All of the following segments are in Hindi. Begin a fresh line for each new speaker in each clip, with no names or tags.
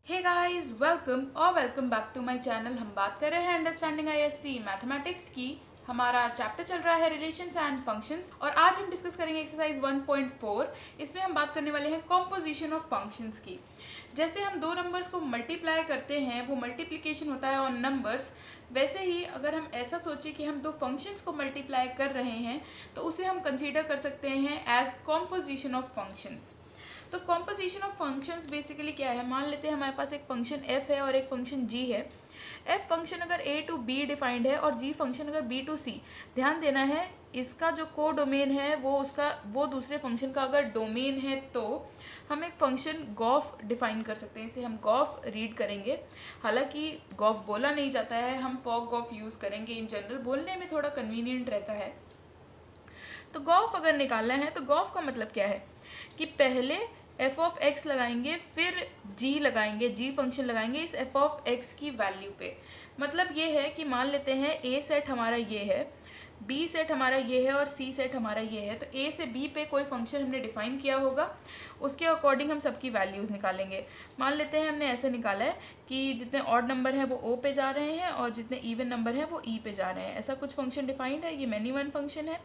Hey guys, welcome back to my channel. हम बात कर रहे हैं अंडरस्टैंडिंग आईएससी मैथमेटिक्स की। हमारा चैप्टर चल रहा है रिलेशंस एंड फंक्शंस और आज हम डिस्कस करेंगे एक्सरसाइज 1.4। इसमें हम बात करने वाले हैं कॉम्पोजिशन ऑफ फंक्शंस की। जैसे हम दो नंबर्स को मल्टीप्लाई करते हैं, वो मल्टीप्लिकेशन होता है ऑन नंबर्स, वैसे ही अगर हम ऐसा सोचें कि हम दो फंक्शंस को मल्टीप्लाई कर रहे हैं तो उसे हम कंसीडर कर सकते हैं एज कॉम्पोजिशन ऑफ फंक्शंस। तो कॉम्पोजिशन ऑफ फंक्शंस बेसिकली क्या है, मान लेते हैं हमारे पास एक फंक्शन f है और एक फंक्शन g है। f फंक्शन अगर a टू b डिफाइंड है और g फंक्शन अगर b टू c। ध्यान देना है, इसका जो को डोमेन है वो दूसरे फंक्शन का अगर डोमेन है तो हम एक फंक्शन गॉफ डिफाइन कर सकते हैं। इसे हम गॉफ रीड करेंगे। हालांकि गॉफ बोला नहीं जाता है, हम फॉर गॉफ यूज़ करेंगे। इन जनरल बोलने में थोड़ा कन्वीनियंट रहता है। तो गॉफ अगर निकालना है तो गॉफ का मतलब क्या है कि पहले एफ ऑफ एक्स लगाएंगे, फिर जी लगाएंगे, जी फंक्शन लगाएंगे इस एफ ऑफ एक्स की वैल्यू पे। मतलब ये है कि मान लेते हैं ए सेट हमारा ये है, बी सेट हमारा ये है और सी सेट हमारा ये है। तो ए से बी पे कोई फंक्शन हमने डिफाइन किया होगा, उसके अकॉर्डिंग हम सबकी वैल्यूज़ निकालेंगे। मान लेते हैं हमने ऐसे निकाला है कि जितने ऑड नंबर हैं वो ओ पे जा रहे हैं और जितने इवन नंबर हैं वो ई पे जा रहे हैं। ऐसा कुछ फंक्शन डिफाइंड है, ये मैनी वन फंक्शन है,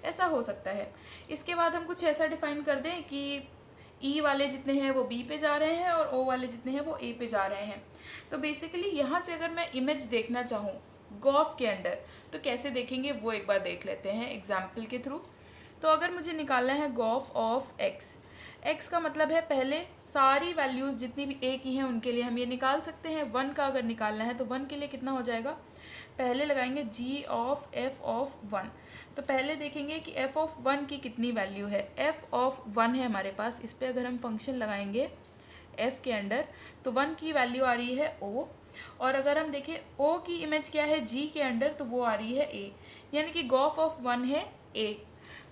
ऐसा हो सकता है। इसके बाद हम कुछ ऐसा डिफाइन कर दें कि ई वाले जितने हैं वो बी पे जा रहे हैं और ओ वाले जितने हैं वो ए पे जा रहे हैं। तो बेसिकली यहाँ से अगर मैं इमेज देखना चाहूँ गॉफ के अंडर तो कैसे देखेंगे वो एक बार देख लेते हैं एग्जाम्पल के थ्रू। तो अगर मुझे निकालना है गॉफ ऑफ एक्स, एक्स का मतलब है पहले सारी वैल्यूज़ जितनी भी ए की हैं उनके लिए हम ये निकाल सकते हैं। वन का अगर निकालना है तो वन के लिए कितना हो जाएगा, पहले लगाएंगे जी ऑफ एफ ऑफ वन। तो पहले देखेंगे कि एफ ऑफ वन की कितनी वैल्यू है। एफ ऑफ वन है हमारे पास, इस पर अगर हम फंक्शन लगाएंगे एफ के अंडर तो वन की वैल्यू आ रही है ओ, और अगर हम देखें ओ की इमेज क्या है जी के अंडर तो वो आ रही है ए, यानी कि गॉफ ऑफ वन है ए।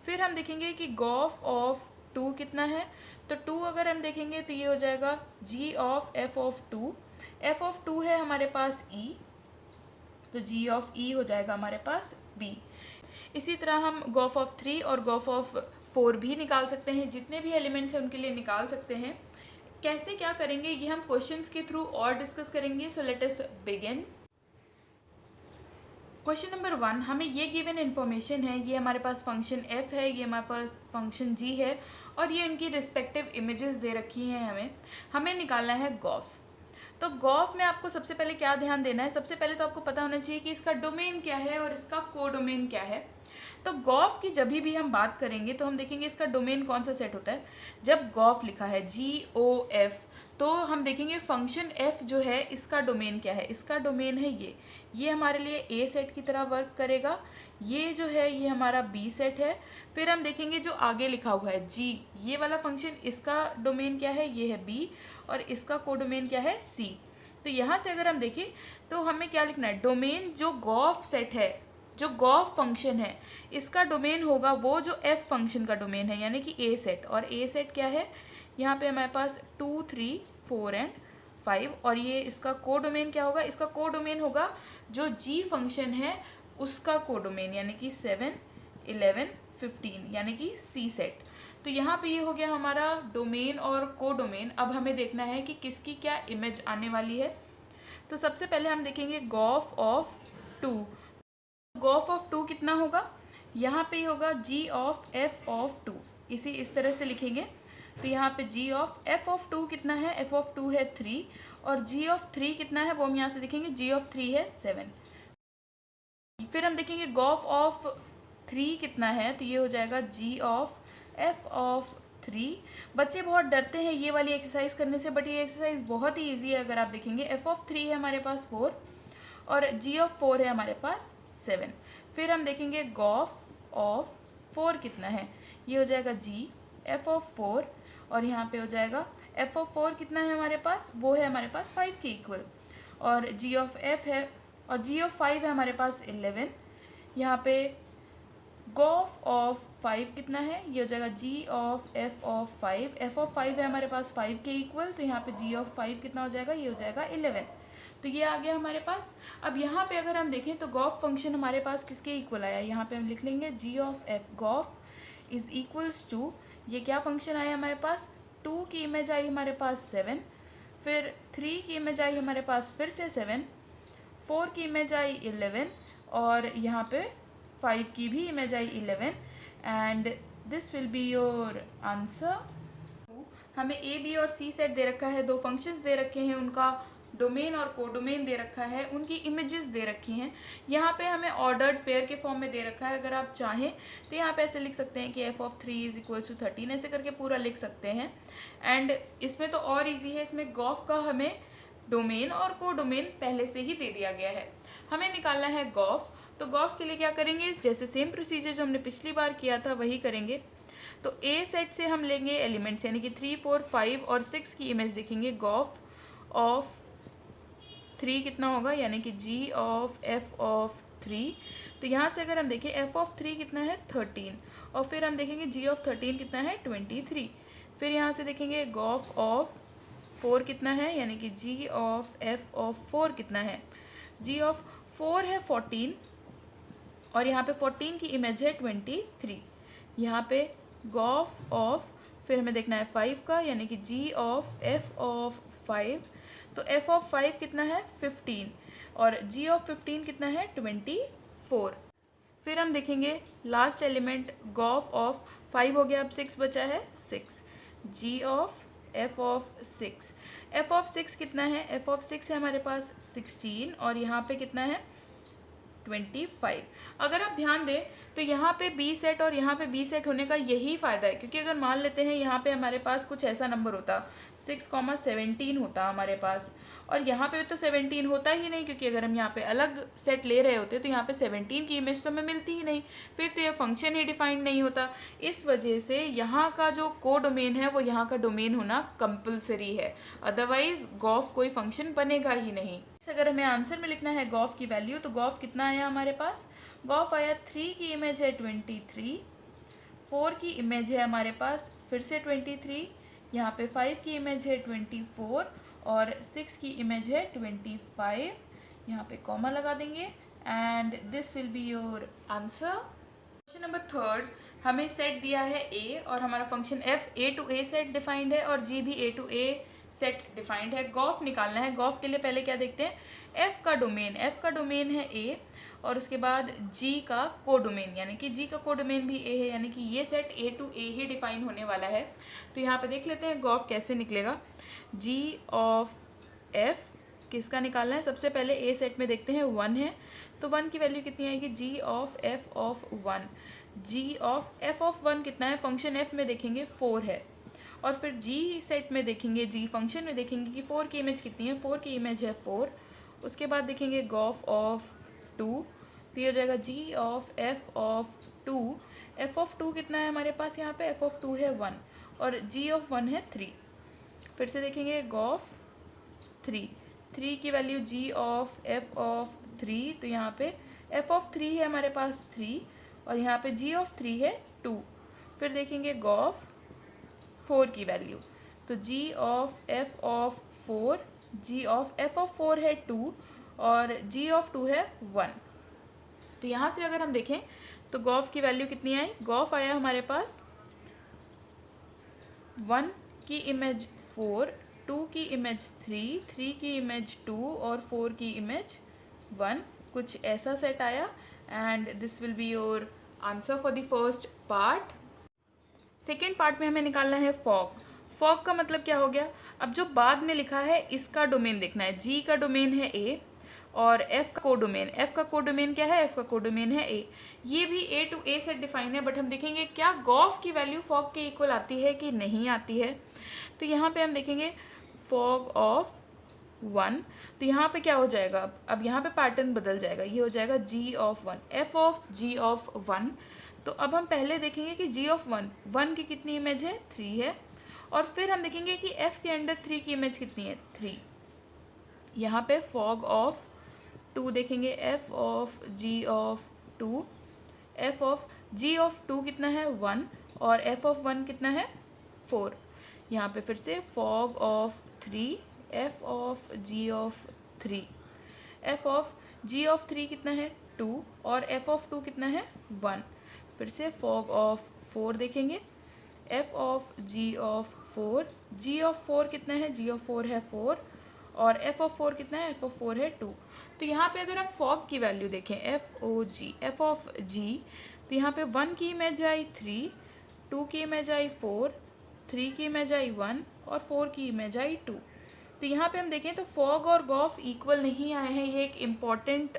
फिर हम देखेंगे कि गॉफ ऑफ टू कितना है, तो टू अगर हम देखेंगे तो ये हो जाएगा G of F of two. F of two है हमारे पास ई, तो जी ऑफ ई हो जाएगा हमारे पास बी। इसी तरह हम गॉफ ऑफ थ्री और गॉफ ऑफ फोर भी निकाल सकते हैं। जितने भी एलिमेंट्स हैं उनके लिए निकाल सकते हैं। कैसे क्या करेंगे ये हम क्वेश्चंस के थ्रू और डिस्कस करेंगे। So let us begin. Question number 1, हमें ये गिवन इन्फॉर्मेशन है, ये हमारे पास फंक्शन f है, ये हमारे पास फंक्शन g है और ये इनकी रिस्पेक्टिव इमेजेस दे रखी हैं। हमें निकालना है गॉफ। तो गॉफ में आपको सबसे पहले क्या ध्यान देना है, सबसे पहले तो आपको पता होना चाहिए कि इसका डोमेन क्या है और इसका कोडोमेन क्या है। तो गॉफ की जब भी हम बात करेंगे तो हम देखेंगे इसका डोमेन कौन सा सेट होता है। जब गॉफ लिखा है GOF तो हम देखेंगे फंक्शन f जो है इसका डोमेन क्या है। इसका डोमेन है ये हमारे लिए ए सेट की तरह वर्क करेगा। ये जो है ये हमारा बी सेट है। फिर हम देखेंगे जो आगे लिखा हुआ है जी, ये वाला फंक्शन इसका डोमेन क्या है, ये है बी और इसका कोडोमेन क्या है सी। तो यहाँ से अगर हम देखें तो हमें क्या लिखना है, डोमेन जो गॉफ सेट है, जो गॉफ फंक्शन है इसका डोमेन होगा वो जो एफ फंक्शन का डोमेन है, यानी कि ए सेट। और ए सेट क्या है, यहाँ पे हमारे पास 2, 3, 4 एंड 5। और ये इसका कोडोमेन क्या होगा, इसका कोडोमेन होगा जो जी फंक्शन है उसका कोडोमेन, यानी कि 7, 11, 15, यानी कि सी सेट। तो यहाँ पे ये हो गया हमारा डोमेन और कोडोमेन। अब हमें देखना है कि किसकी क्या इमेज आने वाली है। तो सबसे पहले हम देखेंगे gof of two. Gof of two कितना होगा, यहाँ पे होगा जी ऑफ एफ ऑफ टू, इस तरह से लिखेंगे। तो यहाँ पे g of F of two कितना है, एफ ऑफ टू है 3 और जी ऑफ 3 कितना है वो हम यहाँ से देखेंगे, जी ऑफ 3 है 7। फिर हम देखेंगे गॉफ ऑफ 3 कितना है, तो ये हो जाएगा जी ऑफ एफ ऑफ 3। बच्चे बहुत डरते हैं ये वाली एक्सरसाइज करने से, बट ये एक्सरसाइज बहुत ही ईजी है। अगर आप देखेंगे एफ ऑफ 3 है हमारे पास 4 और जी ऑफ 4 है हमारे पास 7। फिर हम देखेंगे गॉफ ऑफ 4 कितना है, ये हो जाएगा जी एफ ऑफ 4 और यहाँ पे हो जाएगा एफ ऑफ 4 कितना है हमारे पास, वो है हमारे पास 5 के इक्वल। और जी ऑफ एफ है और जी ऑफ 5 है हमारे पास 11। यहाँ पे गॉफ ऑफ 5 कितना है, ये हो जाएगा G of F of 5। F of 5 है हमारे पास 5 के इक्वल, तो यहाँ पे जी ऑफ 5 कितना हो जाएगा, ये हो जाएगा 11। तो ये आ गया हमारे पास। अब यहाँ पे अगर हम देखें तो गॉफ फंक्शन हमारे पास किसके इक्वल आया, यहाँ पे हम लिख लेंगे G of F gof is equals to, ये क्या फंक्शन आया हमारे पास, 2 की इमेज आई हमारे पास 7, फिर 3 की इमेज आई हमारे पास फिर से 7, 4 की इमेज आई 11 और यहाँ पे 5 की भी image I 11 and this will be your answer. हमें ए बी और सी सेट दे रखा है, दो फंक्शंस दे रखे हैं, उनका डोमेन और कोडोमेन दे रखा है, उनकी इमेजेस दे रखी हैं। यहाँ पे हमें ऑर्डर्ड पेयर के फॉर्म में दे रखा है। अगर आप चाहें तो यहाँ पे ऐसे लिख सकते हैं कि f of 3 is equal to 13, ऐसे करके पूरा लिख सकते हैं। एंड इसमें तो और ईजी है, इसमें गॉफ का हमें डोमेन और कोडोमेन पहले से ही दे दिया गया है। हमें निकालना है गॉफ। तो गॉफ के लिए क्या करेंगे, जैसे सेम प्रोसीजर जो हमने पिछली बार किया था वही करेंगे। तो ए सेट से हम लेंगे एलिमेंट्स, यानी कि 3, 4, 5 और 6 की इमेज देखेंगे। गॉफ ऑफ 3 कितना होगा, यानी कि जी ऑफ एफ ऑफ 3। तो यहाँ से अगर हम देखें एफ ऑफ 3 कितना है 13, और फिर हम देखेंगे जी ऑफ 13 कितना है 23। फिर यहाँ से देखेंगे गॉफ ऑफ 4 कितना है, यानी कि जी ऑफ एफ ऑफ 4 कितना है। जी ऑफ 4 है 14 और यहाँ पे 14 की इमेज है 23। यहाँ पे गॉफ ऑफ फिर हमें देखना है 5 का, यानी कि जी ऑफ एफ ऑफ 5। तो एफ ऑफ 5 कितना है 15 और जी ऑफ 15 कितना है 24। फिर हम देखेंगे लास्ट एलिमेंट गॉफ ऑफ 5 हो गया, अब 6 बचा है 6। G of F of 6, F of 6 कितना है, एफ ऑफ 6 है हमारे पास 16 और यहाँ पे कितना है 25। अगर आप ध्यान दें तो यहाँ पे बी सेट और यहाँ पे बी सेट होने का यही फ़ायदा है, क्योंकि अगर मान लेते हैं यहाँ पे हमारे पास कुछ ऐसा नंबर होता 6,17 होता हमारे पास, और यहाँ पे तो 17 होता ही नहीं, क्योंकि अगर हम यहाँ पे अलग सेट ले रहे होते तो यहाँ पे 17 की इमेज तो हमें मिलती ही नहीं, फिर तो ये फंक्शन ही डिफाइंड नहीं होता। इस वजह से यहाँ का जो कोडोमेन है वो यहाँ का डोमेन होना कंपलसरी है, अदरवाइज गॉफ कोई फंक्शन बनेगा ही नहीं। अगर हमें आंसर में लिखना है गॉफ की वैल्यू, तो गॉफ कितना आया हमारे पास, गॉफ आया 3 की इमेज है 23, 4 की इमेज है हमारे पास फिर से 23, यहाँ पे 5 की इमेज है 24 और 6 की इमेज है 25। यहाँ पे कॉमा लगा देंगे and this will be your answer. Question number 3, हमें सेट दिया है ए और हमारा function f A to A set defined है और जी भी A to A set defined है। गॉफ निकालना है। गॉफ के लिए पहले क्या देखते हैं, एफ का डोमेन, एफ का डोमेन है ए और उसके बाद जी का कोडोमेन, यानी कि जी का कोडोमेन भी ए है, यानी कि ये सेट ए टू ए ही डिफाइन होने वाला है। तो यहाँ पे देख लेते हैं गॉफ कैसे निकलेगा। जी ऑफ एफ किसका निकालना है, सबसे पहले ए सेट में देखते हैं 1 है, तो 1 की वैल्यू कितनी आएगी, G of F of 1। G of F of 1 कितना है, फंक्शन एफ में देखेंगे 4 है, और फिर जी सेट में देखेंगे, जी फंक्शन में देखेंगे कि 4 की इमेज कितनी है, 4 की इमेज है 4। उसके बाद देखेंगे गॉफ ऑफ 2, तो ये हो जाएगा G of F of 2। F of 2 कितना है हमारे पास, यहाँ पे एफ ऑफ 2 है 1 और जी ऑफ 1 है 3। फिर से देखेंगे गॉफ 3, 3 की value g of F of 3, तो यहाँ पे एफ ऑफ 3 है हमारे पास 3 और यहाँ पे जी ऑफ 3 है 2। फिर देखेंगे गॉफ 4 की वैल्यू, तो जी of F of 4, ji of F of 4 है 2 और जी ऑफ 2 है 1। तो यहाँ से अगर हम देखें तो गॉफ की वैल्यू कितनी आई, गॉफ आया हमारे पास 1 की इमेज 4, 2 की इमेज 3, 3 की इमेज 2 और 4 की इमेज 1, कुछ ऐसा सेट आया and this will be your answer for the first part. Second part में हमें निकालना है फॉग। फॉग का मतलब क्या हो गया, अब जो बाद में लिखा है इसका डोमेन देखना है। जी का डोमेन है ए और एफ का कोडोमेन, एफ का कोडोमेन क्या है, एफ का कोडोमेन है ए। ये भी A to A set define है, बट हम देखेंगे क्या गॉफ की वैल्यू फॉग के इक्वल आती है कि नहीं आती है। तो यहाँ पे हम देखेंगे फॉग ऑफ 1, तो यहाँ पे क्या हो जाएगा, अब यहाँ पे पैटर्न बदल जाएगा, ये हो जाएगा G of 1, F of ji of 1। तो अब हम पहले देखेंगे कि जी ऑफ 1, 1 की कितनी इमेज है 3 है, और फिर हम देखेंगे कि एफ के अंडर 3 की इमेज कितनी है 3। यहाँ पे फॉग ऑफ 2 देखेंगे, f of ji of 2, F of ji of 2 कितना है 1 और एफ ऑफ 1 कितना है 4। यहाँ पे फिर से fog of 3, F of ji of 3, F of ji of 3 कितना है 2 और एफ ऑफ 2 कितना है 1। फिर से फॉग ऑफ 4 देखेंगे, f of ji of 4, ji of 4 कितना है, जी ऑफ 4 है 4, और एफ ऑफ 4 कितना है, एफ ऑफ 4 है 2। तो यहाँ पे अगर हम फॉग की वैल्यू देखें, F O G, F of G, तो यहाँ पे 1 की इमेज आई 3, 2 की इमेज आई 4, 3 की इमेज आई 1 और 4 की इमेज आई 2। तो यहाँ पे हम देखें तो फॉग और गॉफ इक्वल नहीं आए हैं। ये एक इम्पॉर्टेंट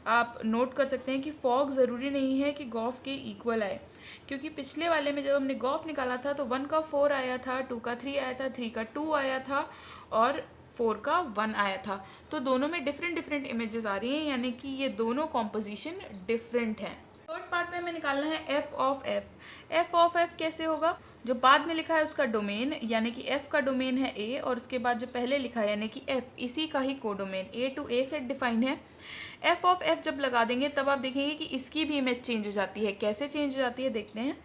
आप नोट कर सकते हैं कि फॉग ज़रूरी नहीं है कि गॉफ के इक्वल आए, क्योंकि पिछले वाले में जब हमने गॉफ निकाला था तो 1 का 4 आया था, 2 का 3 आया था, 3 का 2 आया था और 4 का 1 आया था। तो दोनों में डिफरेंट डिफरेंट इमेजेस आ रही हैं, यानी कि ये दोनों कॉम्पोजिशन डिफरेंट हैं। थर्ड पार्ट में हमें निकालना है F of F. F of F कैसे होगा, जो बाद में लिखा है उसका डोमेन, यानी कि एफ का डोमेन है ए, और उसके बाद जो पहले लिखा है यानी कि एफ, इसी का ही codomain A to A set define है। एफ ऑफ एफ जब लगा देंगे तब आप देखेंगे कि इसकी भी इमेज चेंज हो जाती है। कैसे चेंज हो जाती है देखते हैं।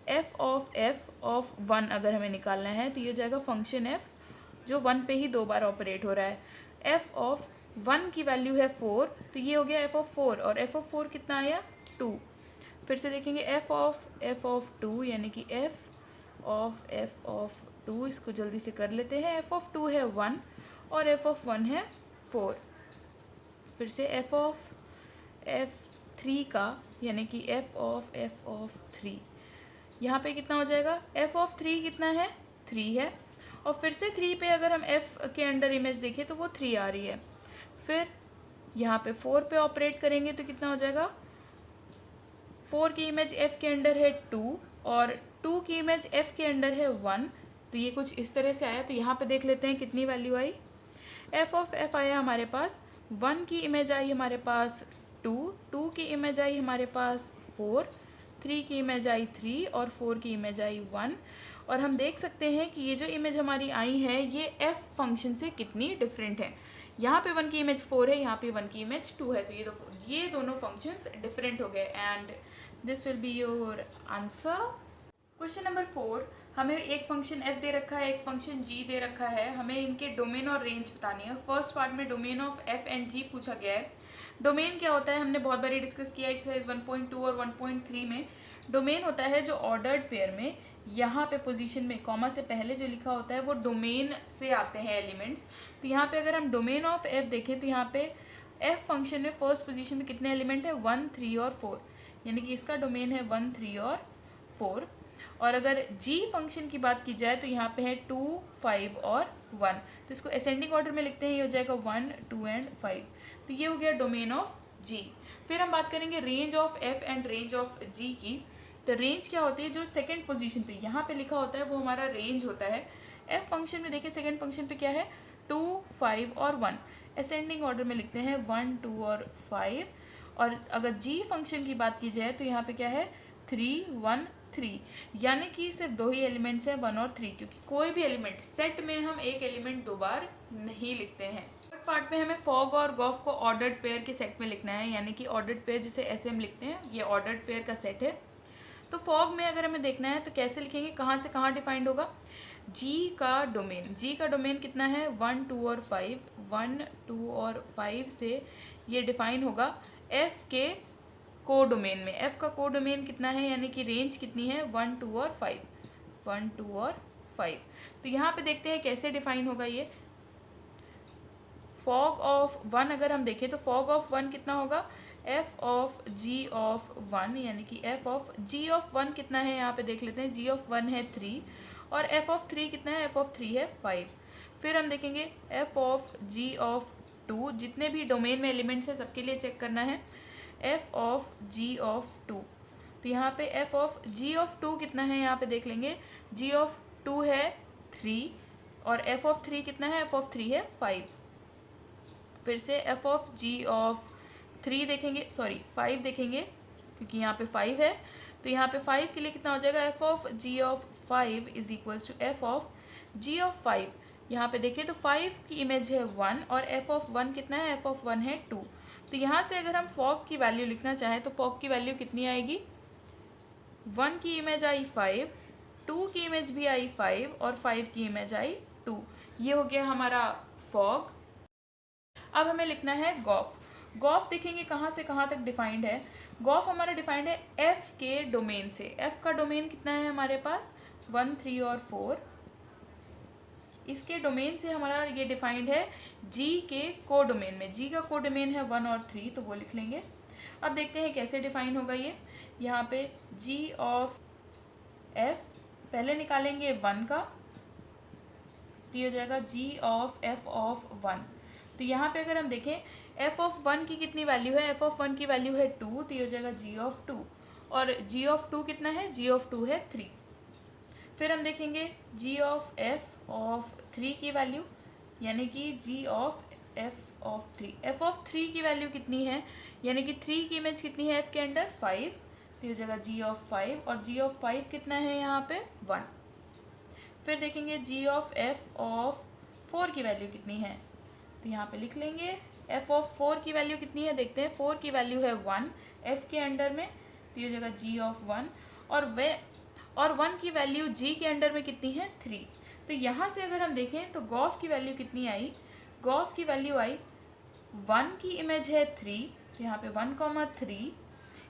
एफ ऑफ 1 अगर हमें निकालना है तो ये हो जाएगा फंक्शन एफ, जो 1 पे ही 2 बार ऑपरेट हो रहा है। एफ ऑफ 1 की वैल्यू है 4, तो ये हो गया एफ ऑफ 4, और एफ ऑफ 4 कितना आया 2। फिर से देखेंगे एफ ऑफ 2, यानी कि एफ ऑफ 2, इसको जल्दी से कर लेते हैं। एफ ऑफ 2 है 1 और एफ ऑफ 1 है 4। फिर से एफ ऑफ 3 का, यानी कि एफ ऑफ 3, यहाँ पे कितना हो जाएगा, एफ ऑफ 3 कितना है 3 है, और फिर से 3 पे अगर हम एफ के अंडर इमेज देखें तो वो 3 आ रही है। फिर यहाँ पे 4 पे ऑपरेट करेंगे तो कितना हो जाएगा, 4 की इमेज एफ के अंडर है 2 और 2 की इमेज एफ के अंडर है 1। तो ये कुछ इस तरह से आया। तो यहाँ पे देख लेते हैं कितनी value I. F of F आया हमारे पास, 1 की इमेज आई हमारे पास 2, 2 की इमेज आई हमारे पास 4, 3 की इमेज आई 3 और 4 की इमेज आई 1। और हम देख सकते हैं कि ये जो इमेज हमारी आई है ये एफ फंक्शन से कितनी डिफरेंट है। यहाँ पे 1 की इमेज 4 है, यहाँ पे 1 की इमेज 2 है, तो ये दोनों फंक्शंस डिफरेंट हो गए। And this will be your answer. Question number 4, हमें एक फंक्शन f दे रखा है, एक फंक्शन g दे रखा है, हमें इनके डोमेन और रेंज बतानी है। फर्स्ट पार्ट में domain of f and g पूछा गया है। डोमेन क्या होता है हमने बहुत बारी डिस्कस किया एक्सरसाइज 1.2 और 1.3 में। डोमेन होता है जो ऑर्डर्ड पेयर में यहाँ पे पोजीशन में कॉमा से पहले जो लिखा होता है वो डोमेन से आते हैं एलिमेंट्स। तो यहाँ पे अगर हम डोमेन ऑफ f देखें तो यहाँ पे f फंक्शन में फर्स्ट पोजीशन में कितने एलिमेंट है 1, 3 और 4, यानी कि इसका डोमेन है 1, 3 और 4। और अगर g फंक्शन की बात की जाए तो यहाँ पे है 2, 5 और 1। तो इसको असेंडिंग ऑर्डर में लिखते हैं, ये हो जाएगा 1, 2 एंड 5। तो ये हो गया डोमेन ऑफ g। फिर हम बात करेंगे range of f and range of g की। तो रेंज क्या होती है, जो सेकंड पोजीशन पे यहाँ पे लिखा होता है वो हमारा रेंज होता है। f फंक्शन में देखिए सेकंड फंक्शन पे क्या है 2, 5 और 1। असेंडिंग ऑर्डर में लिखते हैं 1, 2 और 5। और अगर g फंक्शन की बात की जाए तो यहाँ पे क्या है 3, 1, 3, यानी कि सिर्फ 2 ही एलिमेंट्स हैं 1 और 3, क्योंकि कोई भी एलिमेंट सेट में हम एक एलिमेंट 2 बार नहीं लिखते हैं। थर्ड पार्ट में हमें फॉग और गॉफ को ऑर्डर्ड पेयर के सेट में लिखना है, यानी कि ऑर्डर्ड पेयर जिसे ऐसे हम लिखते हैं, ये ऑर्डर्ड पेयर का सेट है। तो फॉग में अगर हमें देखना है तो कैसे लिखेंगे, कहाँ से कहाँ डिफाइंड होगा। जी का डोमेन कितना है 1, 2 और 5, 1, 2 और 5 से ये डिफाइन होगा एफ के कोडोमेन में। एफ का कोडोमेन कितना है, यानी कि रेंज कितनी है 1, 2 और 5, 1, 2 और 5। तो यहाँ पे देखते हैं कैसे डिफाइन होगा ये। फॉग ऑफ 1 अगर हम देखें तो फॉग ऑफ 1 कितना होगा एफ ऑफ जी ऑफ 1, यानी कि एफ ऑफ जी ऑफ 1 कितना है, यहाँ पे देख लेते हैं जी ऑफ 1 है 3 और एफ ऑफ 3 कितना है, एफ ऑफ 3 है 5। फिर हम देखेंगे एफ ऑफ जी ऑफ 2, जितने भी डोमेन में एलिमेंट्स हैं सबके लिए चेक करना है, एफ ऑफ जी ऑफ 2। तो यहाँ पे एफ ऑफ जी ऑफ 2 कितना है, यहाँ पे देख लेंगे जी ऑफ 2 है 3 और एफ ऑफ 3 कितना है, एफ ऑफ 3 है 5। फिर से एफ ऑफ जी ऑफ 3 देखेंगे, सॉरी 5 देखेंगे, क्योंकि यहाँ पे 5 है। तो यहाँ पे 5 के लिए कितना हो जाएगा, F of ji of 5 is equals to F of ji of 5। यहाँ पे देखिए तो 5 की इमेज है 1 और एफ ऑफ 1 कितना है, एफ ऑफ 1 है 2। तो यहाँ से अगर हम फॉग की वैल्यू लिखना चाहें तो फॉग की वैल्यू कितनी आएगी, 1 की इमेज आई 5, 2 की इमेज भी आई 5 और 5 की इमेज आई 2। ये हो गया हमारा फॉग। अब हमें लिखना है गॉफ। गॉफ देखेंगे कहाँ से कहाँ तक डिफाइंड है। गॉफ हमारा डिफाइंड है एफ के डोमेन से। एफ का डोमेन कितना है हमारे पास 1, 3 और 4, इसके डोमेन से हमारा ये डिफाइंड है जी के को डोमेन में। जी का को डोमेन है 1 और 3, तो वो लिख लेंगे। अब देखते हैं कैसे डिफाइन होगा ये। यहाँ पे जी ऑफ एफ पहले निकालेंगे 1 का, तो ये हो जाएगा जी ऑफ एफ ऑफ 1। तो यहाँ पे अगर हम देखें एफ ऑफ 1 की कितनी वैल्यू है, एफ ऑफ 1 की वैल्यू है 2, तो ये हो जाएगा जी ऑफ 2। और जी ऑफ 2 कितना है, जी ऑफ 2 है 3। फिर हम देखेंगे जी ऑफ एफ ऑफ 3 की वैल्यू, यानी कि G of F of 3। F of 3 की वैल्यू कितनी है, यानी कि 3 की इमेज कितनी है एफ के अंडर, 5, तो हो जाएगा जी ऑफ 5। और जी ऑफ 5 कितना है यहाँ पे, 1। फिर देखेंगे जी ऑफ एफ ऑफ 4 की वैल्यू कितनी है, तो यहाँ पे लिख लेंगे एफ ऑफ 4 की वैल्यू कितनी है, देखते हैं 4 की वैल्यू है 1 एफ के अंडर में, तो ये हो जाएगा जी ऑफ 1। और 1 की वैल्यू जी के अंडर में कितनी है, 3। तो यहाँ से अगर हम देखें तो गॉफ की वैल्यू कितनी आई, गॉफ की वैल्यू आई 1 की इमेज है 3, तो यहाँ पे 1, 3।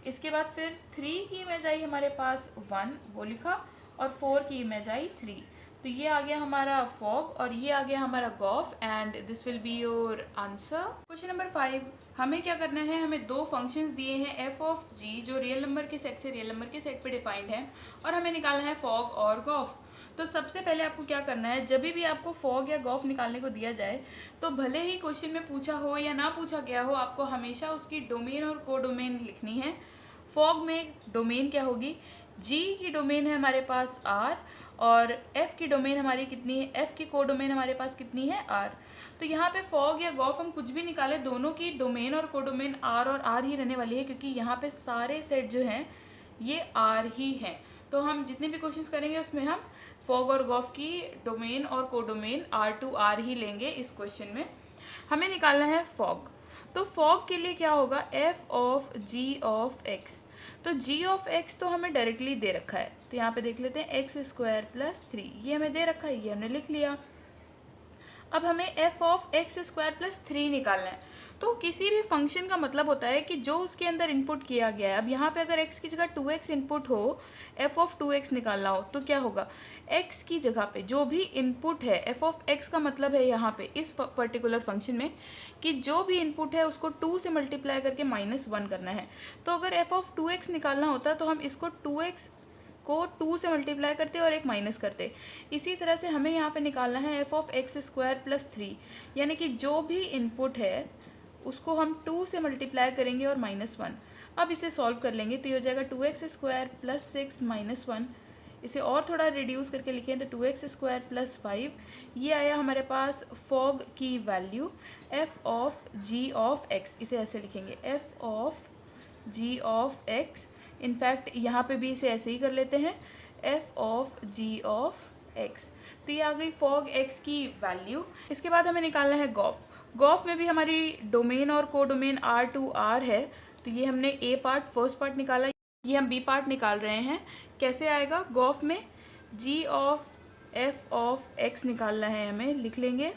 इसके बाद फिर 3 की इमेज आई हमारे पास 1, वो लिखा, और 4 की इमेज आई 3। तो ये आ गया हमारा फॉग और ये आ गया हमारा gof, and this will be your answer. Question number 5, हमें क्या करना है, हमें दो फंक्शंस दिए हैं एफ ऑफ जी जो रियल नंबर के सेट से रियल नंबर के सेट पे डिफाइंड है, और हमें निकालना है फॉग और गॉफ। तो सबसे पहले आपको क्या करना है, जब भी आपको फॉग या गॉफ निकालने को दिया जाए, तो भले ही क्वेश्चन में पूछा हो या ना पूछा गया हो, आपको हमेशा उसकी डोमेन और को डोमेन लिखनी है। फॉग में डोमेन क्या होगी, जी की डोमेन है हमारे पास आर, और एफ़ की डोमेन हमारी कितनी है, एफ़ की को डोमेन हमारे पास कितनी है, आर। तो यहाँ पे फॉग या गॉफ हम कुछ भी निकाले, दोनों की डोमेन और को डोमेन आर और आर ही रहने वाली है, क्योंकि यहाँ पे सारे सेट जो हैं ये आर ही हैं। तो हम जितने भी क्वेश्चंस करेंगे उसमें हम फॉग और गॉफ की डोमेन और को डोमेन आर टू आर ही लेंगे। इस क्वेश्चन में हमें निकालना है फॉग। तो फॉग के लिए क्या होगा, f of ji of x. तो जी ऑफ एक्स तो हमें डायरेक्टली दे रखा है, तो यहाँ पे देख लेते हैं एक्स स्क्वायर प्लस 3, ये हमें दे रखा है, ये हमने लिख लिया। अब हमें F of x square plus 3 निकालना है। तो किसी भी फंक्शन का मतलब होता है कि जो उसके अंदर इनपुट किया गया है। अब यहाँ पे अगर x की जगह 2x इनपुट हो, एफ ऑफ 2x निकालना हो, तो क्या होगा, x की जगह पे जो भी इनपुट है, एफ ऑफ x का मतलब है यहाँ पे इस पर्टिकुलर फंक्शन में कि जो भी इनपुट है उसको 2 से मल्टीप्लाई करके -1 करना है। तो अगर एफ ऑफ 2x निकालना होता तो हम इसको 2x को 2 से मल्टीप्लाई करते और एक माइनस करते। इसी तरह से हमें यहाँ पे निकालना है F of x square plus 3, यानी कि जो भी इनपुट है उसको हम 2 से मल्टीप्लाई करेंगे और -1। अब इसे सॉल्व कर लेंगे तो ये हो जाएगा 2x स्क्वायर प्लस 6 -1। इसे और थोड़ा रिड्यूस करके लिखें तो 2x स्क्वायर प्लस 5। ये आया हमारे पास फॉग की value f of ji of x. इसे ऐसे लिखेंगे f of ji of x. In fact यहाँ पे भी इसे ऐसे ही कर लेते हैं, f of ji of x. तो ये आ गई फॉग एक्स की वैल्यू। इसके बाद हमें निकालना है गॉफ। गॉफ में भी हमारी डोमेन और को डोमेन आर टू आर है, तो ये हमने ए पार्ट फर्स्ट पार्ट निकाला, ये हम बी पार्ट निकाल रहे हैं। कैसे आएगा, गॉफ में जी ऑफ एफ ऑफ एक्स निकालना है हमें, लिख लेंगे।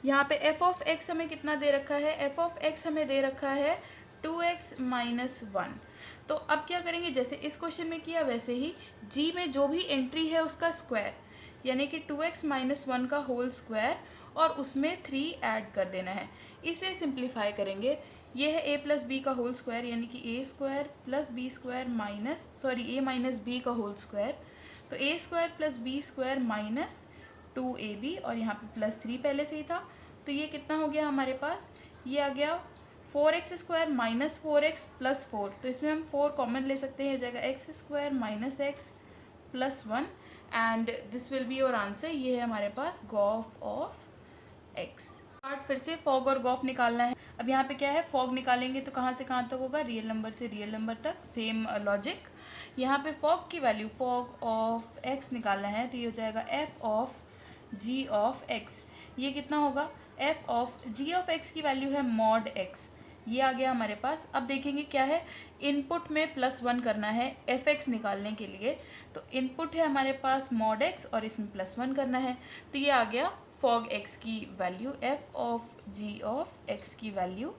यहाँ पे एफ ऑफ एक्स हमें कितना दे रखा है, एफ ऑफ एक्स हमें दे रखा है 2x - 1। तो अब क्या करेंगे, जैसे इस क्वेश्चन में किया वैसे ही g में जो भी एंट्री है उसका स्क्वायर, यानी कि 2x - 1 का होल स्क्वायर, और उसमें 3 ऐड कर देना है। इसे सिंप्लीफाई करेंगे, ये है a प्लस बी का होल स्क्वायर, यानी कि a square plus B square a minus B का होल स्क्वायर। तो a square plus B square minus 2ab, और यहाँ पे प्लस 3 पहले से ही था, तो ये कितना हो गया हमारे पास, ये आ गया 4x square minus 4x plus 4। तो इसमें हम 4 कॉमन ले सकते हैं, हो जाएगा x square minus x plus 1, and this will be your answer. ये है हमारे पास गॉफ ऑफ x। पार्ट फिर से फॉग और गॉफ निकालना है। अब यहाँ पे क्या है, फॉग निकालेंगे तो कहाँ से कहाँ तक होगा, रियल नंबर से रियल नंबर तक, सेम लॉजिक। यहाँ पे फॉग की वैल्यू फॉग ऑफ x निकालना है, तो ये हो जाएगा f of g of x। ये कितना होगा, f of g of x की वैल्यू है मॉड x। ये आ गया हमारे पास। अब देखेंगे क्या है, इनपुट में +1 करना है एफ एक्स निकालने के लिए। तो इनपुट है हमारे पास मॉड x और इसमें +1 करना है, तो ये आ गया फॉग x की value, f of ji of x की वैल्यू।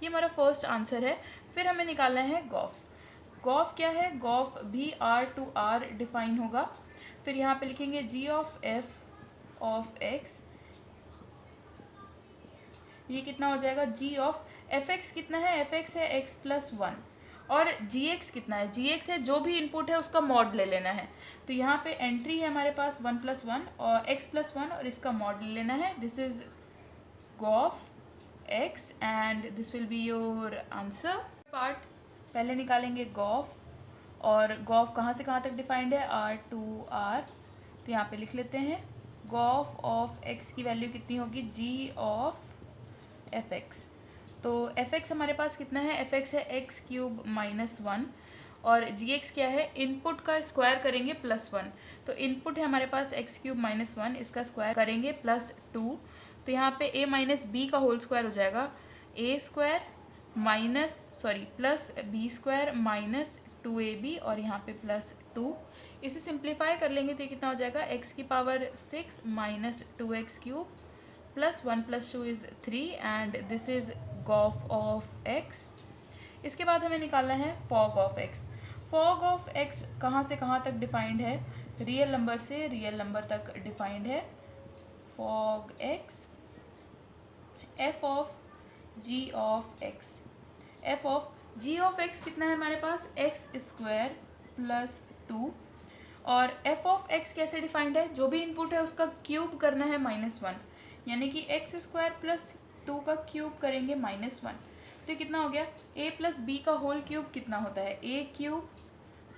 ये हमारा फर्स्ट आंसर है। फिर हमें निकालना है गॉफ। गॉफ क्या है, गॉफ भी आर टू आर डिफाइन होगा। फिर यहाँ पे लिखेंगे जी ऑफ एफ ऑफ एक्स, ये कितना हो जाएगा, जी ऑफ एफ एक्स कितना है, एफ एक्स है एक्स प्लस वन, और जी एक्स कितना है, जी एक्स है जो भी इनपुट है उसका मॉड ले लेना है। तो यहाँ पे एंट्री है हमारे पास वन प्लस वन और एक्स प्लस वन, और इसका मॉड ले लेना है। This is gof x and this will be your answer. Part पहले निकालेंगे गॉफ, और गॉफ कहाँ से कहाँ तक डिफाइंड है, आर टू आर। तो यहाँ पे लिख लेते हैं गॉफ ऑफ एक्स की वैल्यू कितनी होगी, जी ऑफ एफ एक्स। तो एफ एक्स हमारे पास कितना है, एफ एक्स है एक्स क्यूब माइनस वन, और जी एक्स क्या है, इनपुट का स्क्वायर करेंगे प्लस वन। तो इनपुट है हमारे पास एक्स क्यूब माइनस वन, इसका स्क्वायर करेंगे प्लस टू। तो यहाँ पे ए माइनस बी का होल स्क्वायर हो जाएगा A square minus plus B square minus two A B, और यहाँ पे प्लस टू। इसे सिंप्लीफाई कर लेंगे तो ये कितना हो जाएगा, एक्स की power six minus two x cube plus one plus two is three, and this is gof of x. इसके बाद हमें निकालना है fog of x. Fog of x कहाँ से कहाँ तक डिफाइंड है, रियल नंबर से रियल नंबर तक डिफाइंड है। Fog x f of ji of x, f of ji of x कितना है हमारे पास, एक्स स्क्वायर प्लस टू, और एफ ऑफ एक्स कैसे डिफाइंड है, जो भी इनपुट है उसका क्यूब करना है माइनस वन, यानी कि एक्स स्क्वायर प्लस टू का क्यूब करेंगे माइनस वन। तो ये कितना हो गया, ए प्लस बी का होल क्यूब कितना होता है, A cube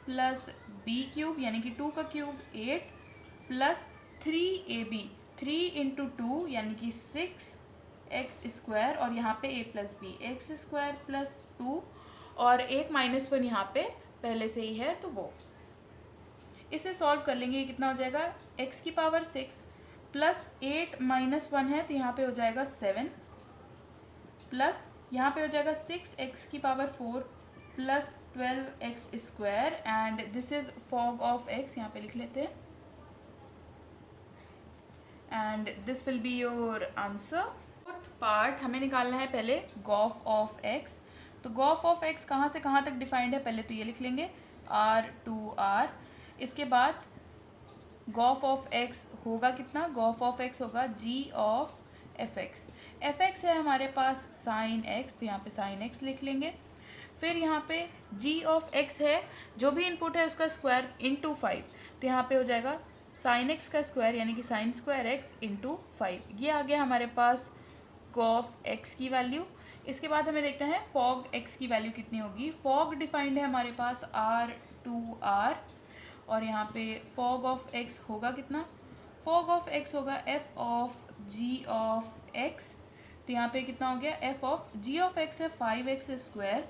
plus B cube यानी कि टू का cube eight plus three A B, three into two यानी कि सिक्स एक्स स्क्वायर, और यहाँ पे A plus B X square plus two, और एक माइनस वन यहाँ पे पहले से ही है तो वो इसे सॉल्व कर लेंगे। ये कितना हो जाएगा, एक्स की power six plus eight minus one है तो यहाँ पे हो जाएगा सेवन, प्लस यहाँ पे हो जाएगा सिक्स एक्स की power four plus twelve x square, and this is fog of x, यहाँ पे लिख लेते हैं, and this will be your answer. Fourth part हमें निकालना है पहले गॉफ ऑफ एक्स। तो गॉफ ऑफ एक्स कहाँ से कहाँ तक डिफाइंड है, पहले तो ये लिख लेंगे आर टू आर। इसके बाद गॉफ ऑफ एक्स होगा कितना, गॉफ ऑफ एक्स होगा जी of F X. F X है हमारे पास साइन एक्स, तो यहाँ पे साइन एक्स लिख लेंगे। फिर यहाँ पे जी ऑफ एक्स है, जो भी इनपुट है उसका स्क्वायर इंटू फाइव, तो यहाँ पे हो जाएगा साइन एक्स का स्क्वायर यानी कि sine square x into five. ये आ गया हमारे पास गॉफ एक्स की वैल्यू। इसके बाद हमें देखना है फॉग एक्स की वैल्यू कितनी होगी। फॉग डिफाइंड है हमारे पास आर टू आर, और यहाँ पे फॉग ऑफ एक्स होगा कितना, फॉग ऑफ एक्स होगा f of ji of x. तो यहाँ पे कितना हो गया, f of ji of x है फाइव एक्स स्क्वायर,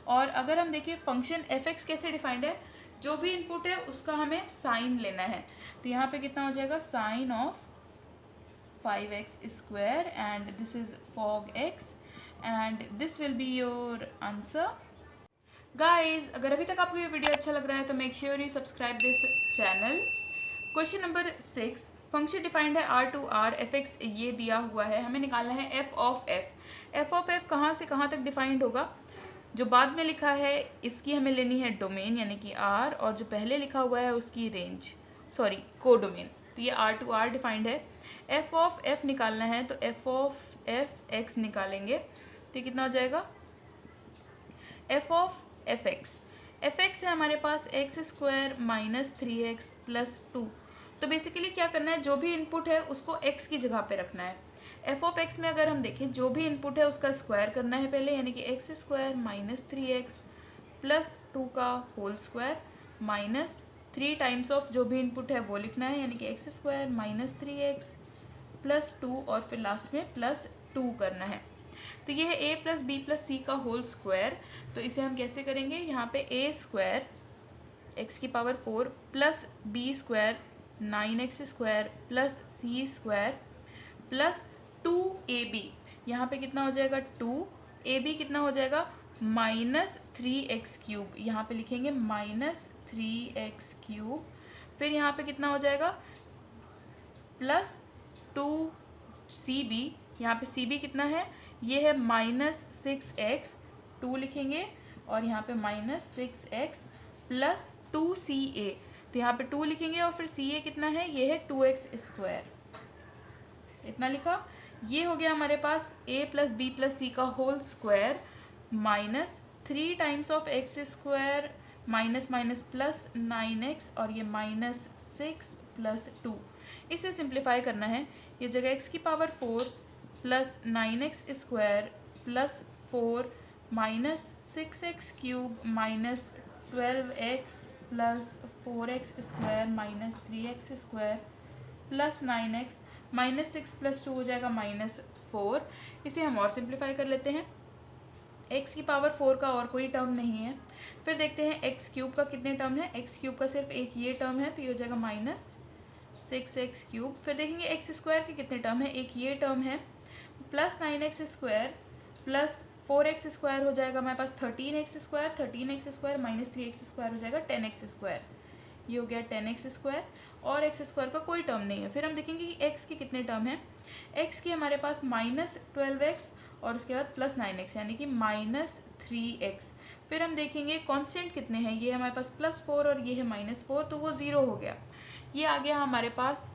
और अगर हम देखिए फंक्शन एफ एक्स कैसे डिफाइंड है, जो भी इनपुट है उसका हमें साइन लेना है। तो यहाँ पे कितना हो जाएगा, sine of five x square, and this is fog x, and this will be your answer. Guys अगर अभी तक आपको ये वीडियो अच्छा लग रहा है तो make sure you subscribe this channel. Question number 6, function defined है R to R, F x ये दिया हुआ है, हमें निकालना है F of F. F of F कहाँ से कहाँ तक डिफाइंड होगा, जो बाद में लिखा है इसकी हमें लेनी है डोमेन यानी कि आर, और जो पहले लिखा हुआ है उसकी रेंज कोडोमेन। तो ये आर टू आर डिफाइंड है। एफ ऑफ एफ निकालना है तो एफ ऑफ एफ एक्स निकालेंगे, तो कितना हो जाएगा, F of F X. F X है हमारे पास x square minus three X plus two. तो बेसिकली क्या करना है, जो भी इनपुट है उसको एक्स की जगह पे रखना है। एफ ऑफ एक्स में अगर हम देखें जो भी इनपुट है उसका स्क्वायर करना है पहले, यानी कि X square minus three X plus two का whole square minus three times of जो भी इनपुट है वो लिखना है, यानी कि X square minus three X plus two, और फिर लास्ट में प्लस टू करना है। तो ये है ए प्लस बी प्लस सी का होल स्क्वायर। तो इसे हम कैसे करेंगे, यहाँ पे ए स्क्वायर एक्स की power four plus B square nine x square plus C square plus two A B, यहाँ पे कितना हो जाएगा टू, ए बी कितना हो जाएगा माइनस थ्री एक्स क्यूब, यहाँ पे लिखेंगे माइनस थ्री एक्स क्यूब। फिर यहाँ पे कितना हो जाएगा प्लस टू सी बी, यहाँ पे सी बी कितना है, ये है माइनस सिक्स एक्स, टू लिखेंगे और यहाँ पे माइनस 6x प्लस 2ca। तो यहाँ पे 2 लिखेंगे और फिर ca कितना है, ये है 2x²। इतना लिखा। ये हो गया हमारे पास a plus B plus C का whole square minus 3 times of x² minus minus plus 9x और ये माइनस 6 प्लस 2। इसे सिंप्लीफाई करना है। ये जगह x की power 4 plus 9x² plus 4 minus 6x³ minus 12x plus 4x² minus 3x² plus 9x minus 6 plus 2 हो जाएगा माइनस 4। इसे हम और सिंप्लीफाई कर लेते हैं। x की पावर 4 का और कोई टर्म नहीं है। फिर देखते हैं x³ का कितने टर्म है। x³ का सिर्फ एक ये टर्म है, तो ये हो जाएगा माइनस 6x³। फिर देखेंगे x² के कितने टर्म है, एक ये टर्म है प्लस 9x² प्लस 4x² हो जाएगा हमारे पास 13x² माइनस 3x² हो जाएगा 10x²। ये हो गया 10x² और x² का कोई टर्म नहीं है। फिर हम देखेंगे कि x के कितने टर्म हैं। x की हमारे पास माइनस 12x और उसके बाद प्लस 9x यानी कि माइनस 3x। फिर हम देखेंगे कांस्टेंट कितने हैं, ये हमारे पास प्लस 4 और ये है माइनस 4, तो वो 0 हो गया। ये आ गया हमारे पास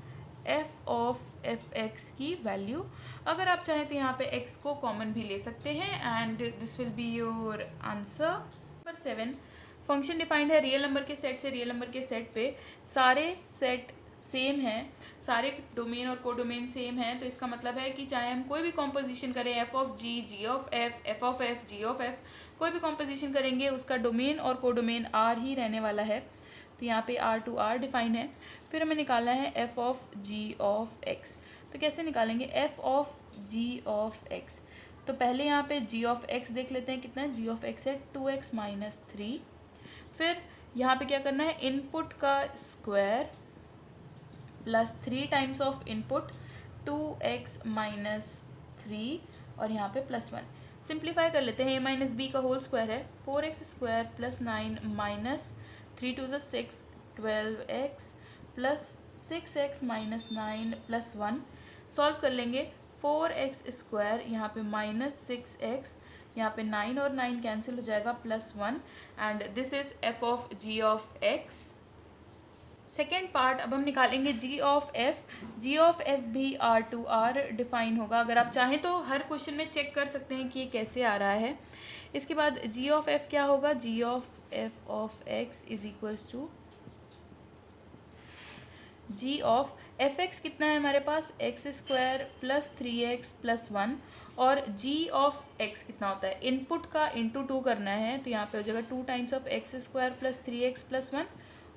f ऑफ fx की वैल्यू। अगर आप चाहें तो यहाँ पे x को कॉमन भी ले सकते हैं and this will be your answer. Number 7, function defined है रियल नंबर के सेट से रियल नंबर के सेट पे। सारे सेट सेम हैं, सारे डोमेन और कोडोमेन सेम हैं, तो इसका मतलब है कि चाहे हम कोई भी कॉम्पोजिशन करें f of g, g of f, f of f, g of f, कोई भी कॉम्पोजिशन करेंगे उसका डोमेन और कोडोमेन r ही रहने वाला है। तो यहाँ पे r टू r डिफाइन है। फिर हमें निकालना है f of g of x। तो कैसे निकालेंगे f of g of x। तो पहले यहाँ पे g ऑफ x देख लेते हैं कितना है। g ऑफ x है 2x माइनस 3। फिर यहाँ पे क्या करना है, इनपुट का square plus 3 times of input 2x minus 3 और यहाँ पे प्लस 1। सिंप्लीफाई कर लेते हैं। a माइनस बी का होल स्क्वायर है 4x² plus 9 minus 3 2 6 12x plus 6x minus 9 plus 1। Solve कर लेंगे 4x² यहाँ पे माइनस 6x, यहाँ पे 9 और 9 कैंसिल हो जाएगा plus 1 and this is f of g of x। Second part अब हम निकालेंगे g ऑफ f भी r टू r डिफाइन होगा। अगर आप चाहें तो हर क्वेश्चन में चेक कर सकते हैं कि ये कैसे आ रहा है। इसके बाद g ऑफ f क्या होगा, g of f of x is equals to g of fx कितना है हमारे पास x² प्लस 3x प्लस 1 और g ऑफ x कितना होता है, इनपुट का इंटू 2 करना है, तो यहाँ पे हो जाएगा 2 times of x² plus 3x plus 1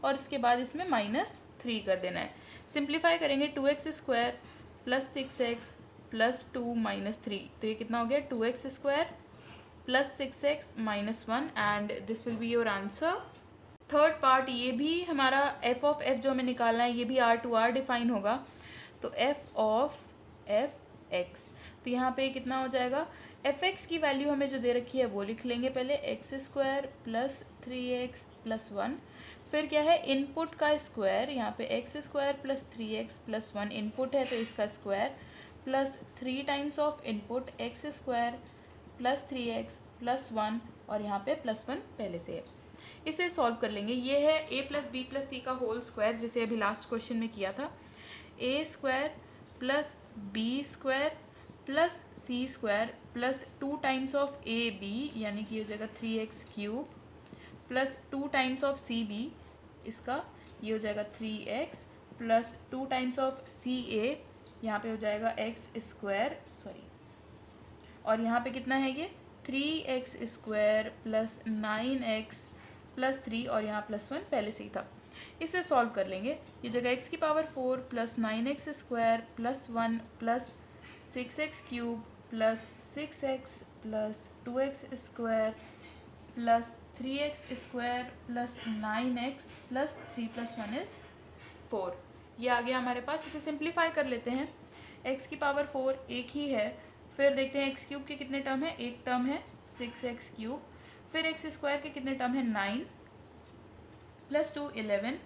और इसके बाद इसमें माइनस 3 कर देना है। सिंप्लीफाई करेंगे 2x² plus 6x plus 2 minus 3, तो ये कितना हो गया 2x² plus 6x minus 1 and this will be your answer. Third part ये भी हमारा f ऑफ f जो हमें निकालना है ये भी r टू r डिफाइन होगा। तो f ऑफ fx, तो यहाँ पे कितना हो जाएगा, fx की वैल्यू हमें जो दे रखी है वो लिख लेंगे पहले x² प्लस 3x प्लस 1। फिर क्या है, इनपुट का स्क्वायर, यहाँ पे x² plus 3x plus 1 input है तो इसका square plus 3 times of input x² plus 3x plus 1 और यहाँ पे प्लस 1 पहले से है। इसे सॉल्व कर लेंगे। ये है a plus B plus C का होल स्क्वायर जिसे अभी लास्ट क्वेश्चन में किया था। a² plus b² plus c² plus 2 times of ab यानी कि हो जाएगा 3x³ plus 2 times of cb, इसका ये हो जाएगा 3x plus 2 times of ca, यहाँ पे हो जाएगा x² और यहाँ पे कितना है ये 3x² प्लस 9x प्लस 3 और यहाँ प्लस 1 पहले से ही था। इसे सॉल्व कर लेंगे। ये जगह x की power 4 plus 9x² plus 1 plus 6x³ plus 6x plus 2x² plus 3x² plus 9x plus 3 plus 1 is 4। ये आ गया हमारे पास। इसे सिंप्लीफाई कर लेते हैं। x की पावर 4 एक ही है। फिर देखते हैं x³ के कितने टर्म है, एक टर्म है 6x³। फिर x² के कितने टर्म है 9 प्लस 2 11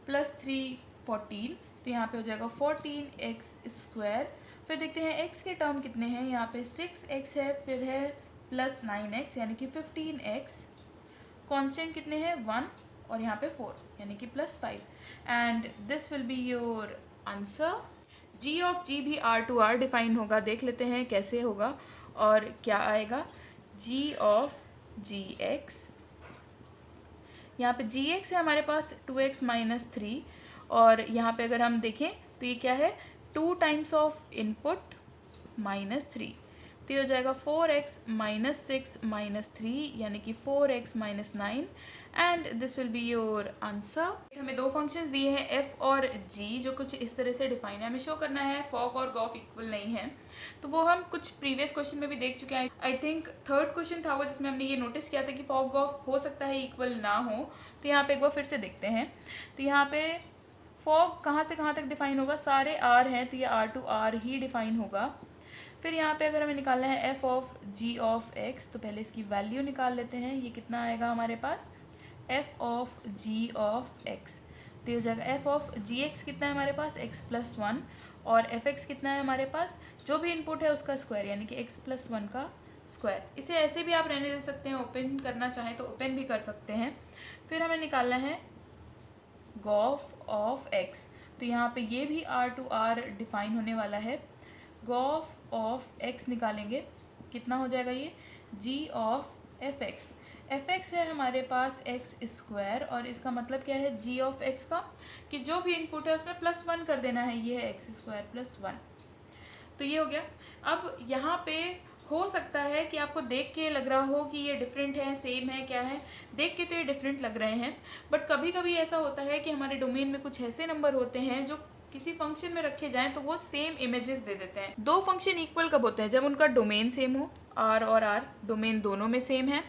प्लस 3 14, तो यहाँ पे हो जाएगा 14x²। फिर देखते हैं x के टर्म कितने हैं, यहाँ पे 6x है, फिर है प्लस 9x यानी कि 15x कांस्टेंट कितने हैं 1 और यहाँ पे 4 यानी कि +5 and this will be your answer. g of g भी R2R डिफाइन होगा, देख लेते हैं कैसे होगा और क्या आएगा। g ऑफ gx, यहाँ पे gx है हमारे पास 2x - 3 और यहाँ पे अगर हम देखें तो ये क्या है 2 टाइम्स ऑफ इनपुट -3, तो ये हो जाएगा 4x - 6 - 3 यानी कि 4x - 9 and this will be your answer. हमें दो फंक्शंस दिए हैं f और g जो कुछ इस तरह से डिफाइन है। हमें शो करना है फॉग और गॉफ इक्वल नहीं है, तो वो हम कुछ प्रीवियस क्वेश्चन में भी देख चुके हैं। आई थिंक थर्ड क्वेश्चन था वो जिसमें हमने ये नोटिस किया था कि फॉग गॉफ हो सकता है इक्वल ना हो। तो यहाँ पे एक बार फिर से देखते हैं। तो यहाँ पे फॉग कहाँ से कहाँ तक डिफाइन होगा, सारे r हैं तो ये R2R ही डिफाइन होगा। फिर यहाँ पे अगर हमें निकालना है f of g of x, तो पहले इसकी वैल्यू निकाल लेते हैं। ये कितना आएगा हमारे पास f of g of x, तो ये हो जाएगा f ऑफ gx कितना है हमारे पास x + 1 और fx कितना है हमारे पास जो भी इनपुट है उसका स्क्वायर यानी कि x + 1 का स्क्वायर। इसे ऐसे भी आप रहने दे सकते हैं, ओपन करना चाहें तो ओपन भी कर सकते हैं। फिर हमें निकालना है गॉफ ऑफ x, तो यहाँ पे ये भी R2R डिफाइन होने वाला है। गॉफ ऑफ x निकालेंगे, कितना हो जाएगा ये g ऑफ fx। fx है हमारे पास x² और इसका मतलब क्या है g ऑफ x का कि जो भी इनपुट है उसमें +1 कर देना है, ये है x² + 1। तो ये हो गया। अब यहाँ पे हो सकता है कि आपको देख के लग रहा हो कि ये डिफरेंट है, सेम है, क्या है, देख के तो ये डिफरेंट लग रहे हैं, बट कभी कभी ऐसा होता है कि हमारे डोमेन में कुछ ऐसे नंबर होते हैं जो किसी फंक्शन में रखे जाएं तो वो सेम इमेजेस दे देते हैं। दो फंक्शन इक्वल कब होते हैं, जब उनका डोमेन सेम हो, r और r डोमेन दोनों में सेम है।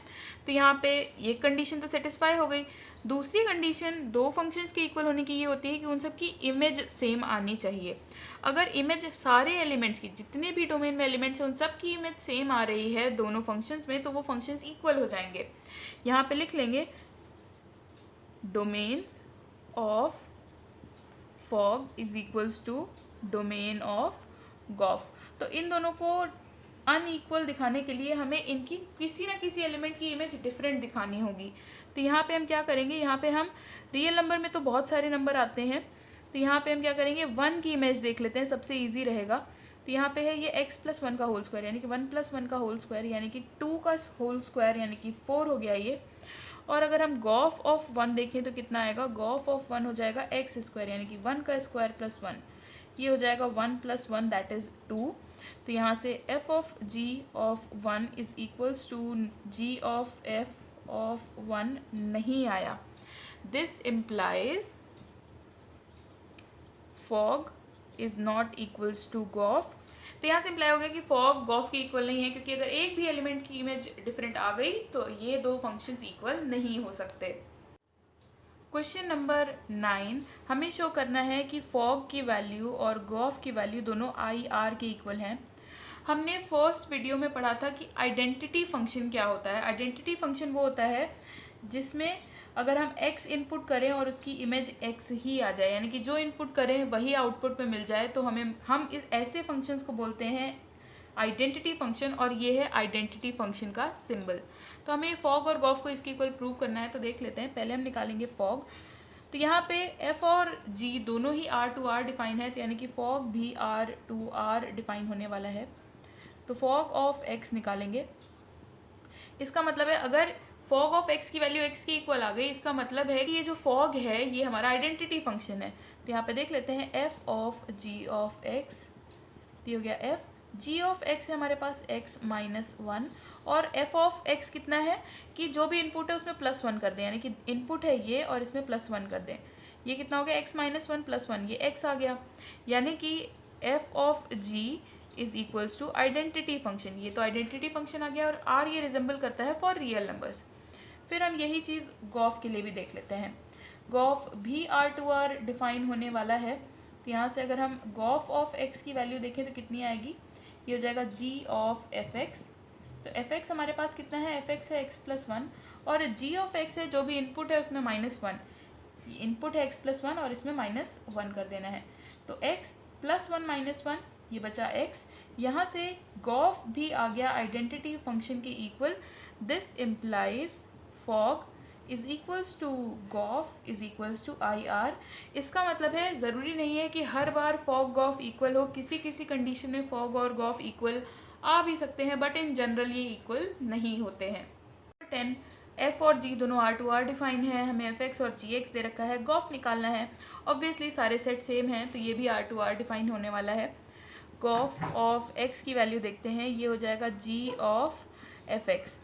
तो यहाँ पे ये कंडीशन तो सेटिस्फाई हो गई। दूसरी कंडीशन दो फंक्शंस के इक्वल होने की ये होती है कि उन सब की इमेज सेम आनी चाहिए। अगर इमेज सारे एलिमेंट्स की, जितने भी डोमेन में एलिमेंट्स हैं उन सब की इमेज सेम आ रही है दोनों फंक्शंस में, तो वो फंक्शंस इक्वल हो जाएंगे। यहाँ पे लिख लेंगे domain of fog is equals to domain of gof. तो इन दोनों को अनइक्वल दिखाने के लिए हमें इनकी किसी ना किसी एलिमेंट की इमेज डिफरेंट दिखानी होगी। तो यहाँ पे हम क्या करेंगे, यहाँ पे हम रियल नंबर में तो बहुत सारे नंबर आते हैं, तो यहाँ पे हम क्या करेंगे 1 की इमेज देख लेते हैं, सबसे इजी रहेगा। तो यहाँ पे है ये x + 1 का होल स्क्वायर यानी कि 1 + 1 का होल स्क्वायर यानी कि 2 का होल स्क्वायर यानी कि 4 हो गया ये। और अगर हम गॉफ ऑफ 1 देखें तो कितना आएगा, गॉफ ऑफ 1 हो जाएगा x² यानी कि 1 का स्क्वायर + 1, ये हो जाएगा 1 + 1 दैट इज़ 2। तो यहाँ से f of g of 1 is equals to g of f of 1 नहीं आया। This implies fog is not equals to gof. तो यहाँ से इम्प्लाई हो गया कि फॉग गॉफ के इक्वल नहीं है, क्योंकि अगर एक भी एलिमेंट की इमेज डिफरेंट आ गई तो ये दो फंक्शंस इक्वल नहीं हो सकते। क्वेश्चन नंबर 9 हमें शो करना है कि फॉग की वैल्यू और गॉफ की वैल्यू दोनों IR के इक्वल हैं। हमने फर्स्ट वीडियो में पढ़ा था कि आइडेंटिटी फंक्शन क्या होता है। आइडेंटिटी फंक्शन वो होता है जिसमें अगर हम x इनपुट करें और उसकी इमेज x ही आ जाए, यानी कि जो इनपुट करें वही आउटपुट में मिल जाए, तो हम इस ऐसे फंक्शंस को बोलते हैं आइडेंटिटी फंक्शन, और ये है आइडेंटिटी फंक्शन का सिंबल। तो हमें फॉग और गॉफ को इसके इक्वल प्रूव करना है, तो देख लेते हैं। पहले हम निकालेंगे फॉग। तो यहाँ पे f और g दोनों ही R2R डिफाइन है, तो यानी कि फॉग भी R2R डिफाइन होने वाला है। तो फॉग ऑफ x निकालेंगे। इसका मतलब है अगर फॉग ऑफ x की वैल्यू x के इक्वल आ गई, इसका मतलब है कि ये जो फॉग है ये हमारा आइडेंटिटी फंक्शन है। तो यहाँ पे देख लेते हैं f of g of x, तो हो गया f g ऑफ x है हमारे पास x - 1 और f ऑफ x कितना है कि जो भी इनपुट है उसमें +1 कर दें, यानी कि इनपुट है ये और इसमें +1 कर दें। ये कितना हो गया x - 1 + 1, ये x आ गया, यानी कि f of g is equals to identity function. ये तो आइडेंटिटी फंक्शन आ गया और r ये रिजेंबल करता है फॉर रियल नंबर्स। फिर हम यही चीज़ गॉफ के लिए भी देख लेते हैं। गॉफ भी R2R डिफाइन होने वाला है। तो यहाँ से अगर हम गॉफ ऑफ x की वैल्यू देखें तो कितनी आएगी, ये हो जाएगा g ऑफ fx। तो fx हमारे पास कितना है, fx है x + 1 और g ऑफ x है जो भी इनपुट है उसमें -1, ये इनपुट है x + 1 और इसमें -1 कर देना है। तो x + 1 - 1 ये बचा x। यहाँ से गॉफ भी आ गया आइडेंटिटी फंक्शन के equal. This implies fog is equals to gof is equals to I R. इसका मतलब है ज़रूरी नहीं है कि हर बार फॉग गॉफ इक्वल हो, किसी किसी कंडीशन में फॉग और गॉफ इक्वल आ भी सकते हैं, बट इन जनरल ये इक्वल नहीं होते हैं। 10 एफ और जी दोनों आर टू आर डिफाइन है, हमें एफ एक्स और जी एक्स दे रखा है, गॉफ निकालना है। ऑब्वियसली सारे सेट सेम हैं तो ये भी आर टू आर डिफाइन होने वाला है। गॉफ ऑफ एक्स की वैल्यू देखते हैं, ये हो जाएगा जी ऑफ एफ एक्स।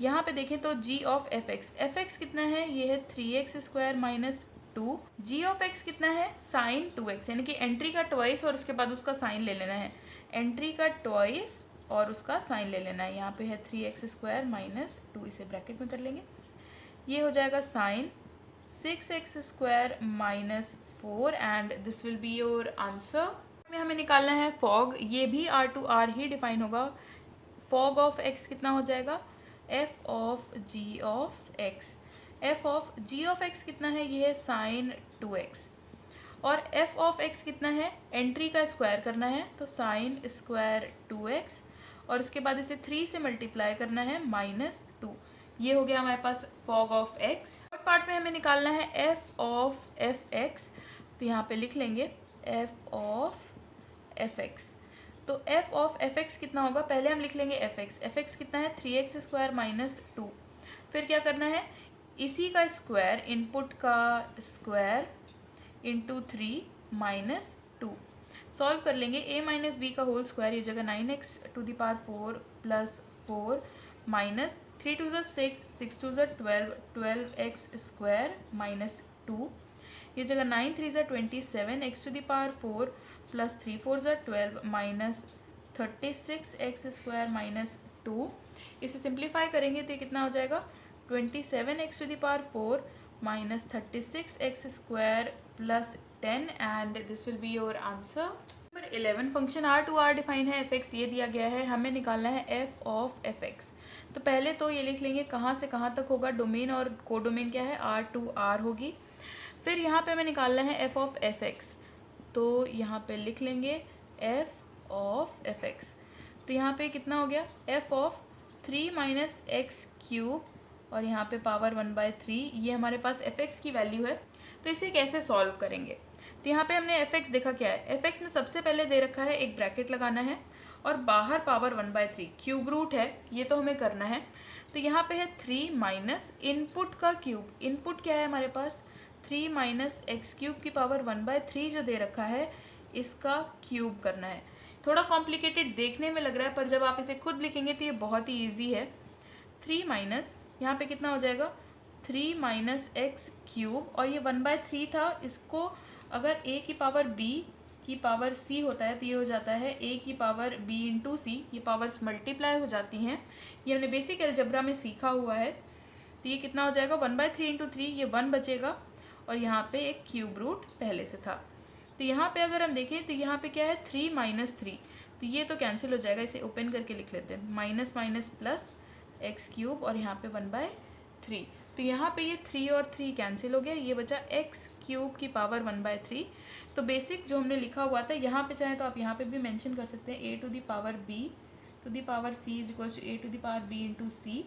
यहाँ पे देखें तो जी ऑफ एफ एक्स कितना है, ये है 3x² minus 2। Ji of x कितना है, साइन 2x, यानी कि एंट्री का ट्वाइस और उसके बाद उसका साइन ले लेना है। एंट्री का ट्वाइस और उसका साइन ले लेना है। यहाँ पे है 3x² माइनस 2, इसे ब्रैकेट में कर लेंगे। ये हो जाएगा sine 6x² minus 4 and this will be your answer. में हमें निकालना है फॉग, ये भी आर टू आर ही डिफाइन होगा। फॉग ऑफ एक्स कितना हो जाएगा, F of ji of x. F of ji of x कितना है, ये है साइन 2x। और एफ ऑफ एक्स कितना है, एंट्री का स्क्वायर करना है तो साइन स्क्वायर 2x और उसके बाद इसे 3 से मल्टीप्लाई करना है माइनस 2। ये हो गया हमारे पास fog of X. Third part में हमें निकालना है एफ ऑफ एफ एक्स, तो यहाँ पे लिख लेंगे एफ ऑफ एफ एक्स। तो एफ ऑफ एफ एक्स कितना होगा, पहले हम लिख लेंगे एफ एक्स कितना है 3x² माइनस 2। फिर क्या करना है, इसी का स्क्वायर, इनपुट का स्क्वायर इंटू 3 माइनस 2। सॉल्व कर लेंगे, a माइनस बी का होल स्क्वायर, ये जगह 9x⁴ plus 4 minus 3 2 6, 6 2 12, 12x² minus 2। ये जगह 9 3 27, x⁴ plus 3 4 12 minus 36x² minus 2। इसे सिंप्लीफाई करेंगे तो ये कितना हो जाएगा, 27x⁴ minus 36x² plus 10 and this will be your answer. Number 11 function R to R define है, एफ एक्स ये दिया गया है, हमें निकालना है एफ ऑफ एफ एक्स। तो पहले तो ये लिख लेंगे कहाँ से कहाँ तक होगा, डोमेन और कोडोमेन क्या है, आर टू आर होगी। फिर यहाँ पे हमें निकालना है एफ ऑफ एफ एक्स, तो यहाँ पे लिख लेंगे एफ ऑफ एफ एक्स। तो यहाँ पे कितना हो गया, f of 3 minus x cube और यहाँ पे पावर 1/3, ये हमारे पास एफ एक्स की वैल्यू है। तो इसे कैसे सॉल्व करेंगे, तो यहाँ पे हमने एफ एक्स देखा क्या है, एफ एक्स में सबसे पहले दे रखा है एक ब्रैकेट लगाना है और बाहर पावर 1/3 क्यूब रूट है, ये तो हमें करना है। तो यहाँ पे है 3 माइनस इनपुट का क्यूब, इनपुट क्या है हमारे पास 3 माइनस एक्स क्यूब की पावर 1/3 जो दे रखा है, इसका क्यूब करना है। थोड़ा कॉम्प्लिकेटेड देखने में लग रहा है पर जब आप इसे खुद लिखेंगे तो ये बहुत ही ईजी है। 3 माइनस यहाँ पे कितना हो जाएगा, 3 माइनस एक्स क्यूब और ये 1/3 था, इसको अगर a की पावर b की पावर c होता है तो ये हो जाता है a की पावर b इंटू सी, ये पावर्स मल्टीप्लाई हो जाती हैं, ये हमने बेसिक अलजेब्रा में सीखा हुआ है। तो ये कितना हो जाएगा 1/3 इंटू 3, ये 1 बचेगा और यहाँ पे एक क्यूब रूट पहले से था। तो यहाँ पे अगर हम देखें तो यहाँ पे क्या है 3 माइनस 3, तो ये तो कैंसिल हो जाएगा, इसे ओपन करके लिख लेते हैं, minus minus plus x cube और यहाँ पे 1/3। तो यहाँ पे ये 3 और 3 कैंसिल हो गया, ये बचा एक्स क्यूब की पावर 1/3। तो बेसिक जो हमने लिखा हुआ था यहाँ पे चाहे तो आप यहाँ पे भी मेंशन कर सकते हैं, a to the power b to the power c is equal to a to the power b into C.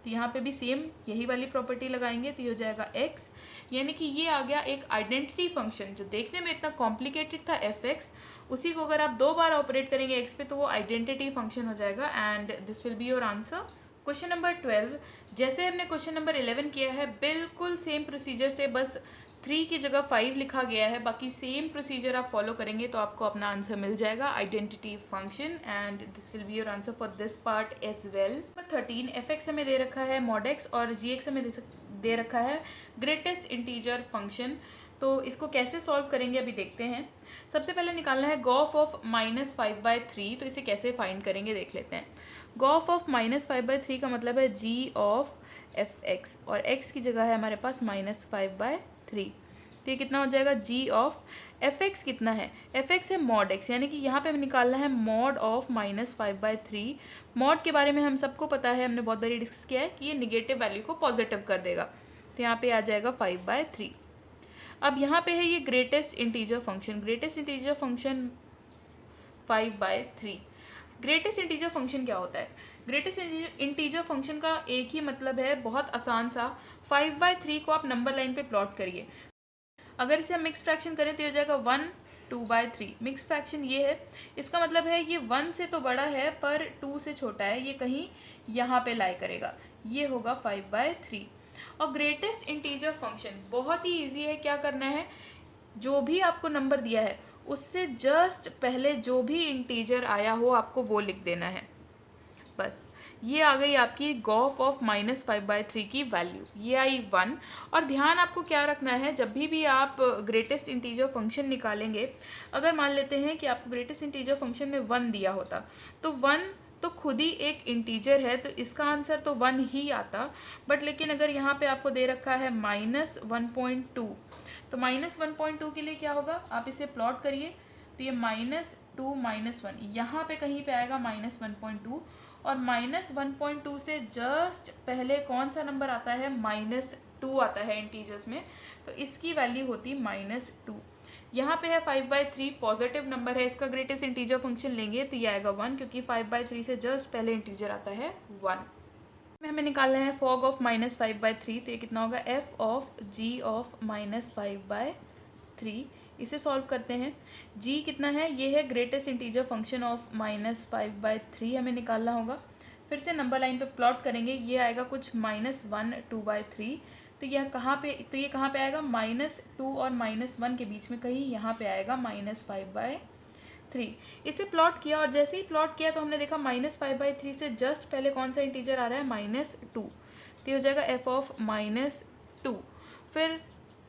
तो यहाँ पे भी सेम यही वाली प्रॉपर्टी लगाएंगे तो ये हो जाएगा x, यानी कि ये आ गया एक आइडेंटिटी फंक्शन जो देखने में इतना कॉम्प्लिकेटेड था एफ एक्स, उसी को अगर आप 2 बार ऑपरेट करेंगे x पे तो वो आइडेंटिटी फंक्शन हो जाएगा and this will be your answer. Question number 12, जैसे हमने क्वेश्चन नंबर 11 किया है बिल्कुल सेम प्रोसीजर से, बस 3 की जगह 5 लिखा गया है, बाकी सेम प्रोसीजर आप फॉलो करेंगे तो आपको अपना आंसर मिल जाएगा, identity function and this will be your answer for this part as well. Number 13, f x हमें दे रखा है मॉड एक्स और जी एक्स हमें दे रखा है ग्रेटेस्ट इंटीजर फंक्शन। तो इसको कैसे सॉल्व करेंगे अभी देखते हैं। सबसे पहले निकालना है गॉफ ऑफ -5/3, तो इसे कैसे फाइंड करेंगे देख लेते हैं। गॉफ ऑफ -5/3 का मतलब है g ऑफ एफ एक्स और x की जगह है हमारे पास -5/3, तो ये कितना हो जाएगा g ऑफ एफ एक्स कितना है, एफ एक्स है मॉड x, यानी कि यहाँ पे हमें निकालना है मॉड ऑफ -5/3। मॉड के बारे में हम सबको पता है, हमने बहुत बारी डिस्कस किया है कि ये निगेटिव वैल्यू को पॉजिटिव कर देगा, तो यहाँ पे आ जाएगा 5/3। अब यहाँ पे है ये greatest integer function, greatest integer function 5/3। Greatest integer function क्या होता है, ग्रेटेस्ट इंटीजर फंक्शन का एक ही मतलब है, बहुत आसान सा, 5/3 को आप नंबर लाइन पे प्लॉट करिए। अगर इसे हम मिक्स फ्रैक्शन करें तो ये हो जाएगा 1 2/3। मिक्स फ्रैक्शन ये है, इसका मतलब है ये 1 से तो बड़ा है पर 2 से छोटा है, ये कहीं यहाँ पे लाई करेगा, ये होगा 5/3। और ग्रेटेस्ट इंटीजर फंक्शन बहुत ही ईजी है। क्या करना है, जो भी आपको नंबर दिया है उससे जस्ट पहले जो भी इंटीजर आया हो आपको वो लिख देना है, बस। ये आ गई आपकी गॉफ ऑफ -5/3 की वैल्यू, ये आई 1। और ध्यान आपको क्या रखना है, जब भी आप ग्रेटेस्ट इंटीजर फंक्शन निकालेंगे, अगर मान लेते हैं कि आपको ग्रेटेस्ट इंटीजर फंक्शन में 1 दिया होता, तो 1 तो खुद ही एक इंटीजर है, तो इसका आंसर तो 1 ही आता। बट लेकिन अगर यहाँ पे आपको दे रखा है -1.2, तो -1.2 के लिए क्या होगा, आप इसे प्लॉट करिए, तो ये -2 -1 यहाँ पे कहीं पे आएगा -1.2, और -1.2 से जस्ट पहले कौन सा नंबर आता है, -2 आता है इंटीजर्स में, तो इसकी वैल्यू होती -2। यहाँ पे है 5/3, पॉजिटिव नंबर है, इसका ग्रेटेस्ट इंटीजर फंक्शन लेंगे तो ये आएगा 1, क्योंकि 5/3 से जस्ट पहले इंटीजर आता है 1। में हमें निकालना है फॉग ऑफ -5/3, तो ये कितना होगा, f ऑफ g ऑफ -5/3। इसे सॉल्व करते हैं। g कितना है, ये है ग्रेटेस्ट इंटीजर फंक्शन ऑफ -5/3, हमें निकालना होगा। फिर से नंबर लाइन पे प्लॉट करेंगे, ये आएगा कुछ -1 2/3, तो यह कहाँ पे, तो ये कहाँ पे आएगा, -2 और -1 के बीच में कहीं यहाँ पे आएगा -5/3। इसे प्लॉट किया, और जैसे ही प्लॉट किया तो हमने देखा -5/3 से जस्ट पहले कौन सा इंटीजर आ रहा है, -2, तो ये हो जाएगा f ऑफ -2। फिर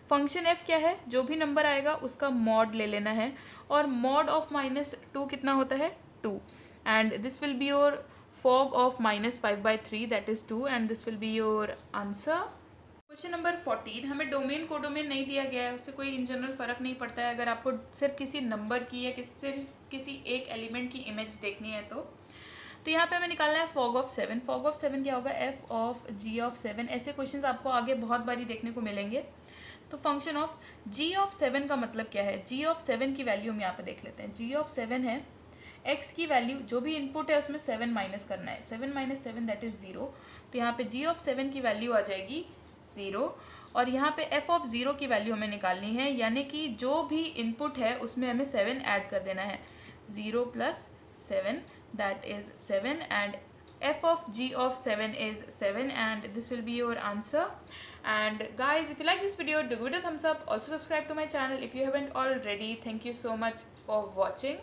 फंक्शन f क्या है, जो भी नंबर आएगा उसका मॉड ले लेना है, और मॉड ऑफ -2 कितना होता है, 2, and this will be your fog of -5/3, that is 2, and this will be your answer। Question number 14, हमें डोमेन कोडोमेन नहीं दिया गया है, उससे कोई इन जनरल फ़र्क नहीं पड़ता है। अगर आपको सिर्फ किसी नंबर की या सिर्फ किसी एक एलिमेंट की इमेज देखनी है तो यहाँ पे हमें निकालना है फॉग ऑफ 7। फॉग ऑफ 7 क्या होगा, f ऑफ g ऑफ 7। ऐसे क्वेश्चंस आपको आगे बहुत बारी देखने को मिलेंगे। तो फंक्शन ऑफ g ऑफ 7 का मतलब क्या है, g ऑफ 7 की वैल्यू हम यहाँ पे देख लेते हैं। g ऑफ 7 है x की वैल्यू, जो भी इनपुट है उसमें 7 माइनस करना है, 7 - 7 दैट इज़ 0। तो यहाँ पे g ऑफ 7 की वैल्यू आ जाएगी 0, और यहाँ पे f ऑफ 0 की वैल्यू हमें निकालनी है, यानी कि जो भी इनपुट है उसमें हमें 7 ऐड कर देना है। 0 + 7 that is 7, and f of g of 7 is 7, and this will be your answer। And guys, if you like this video, do give it a thumbs up. Also subscribe to my channel if you haven't already. Thank you so much for watching.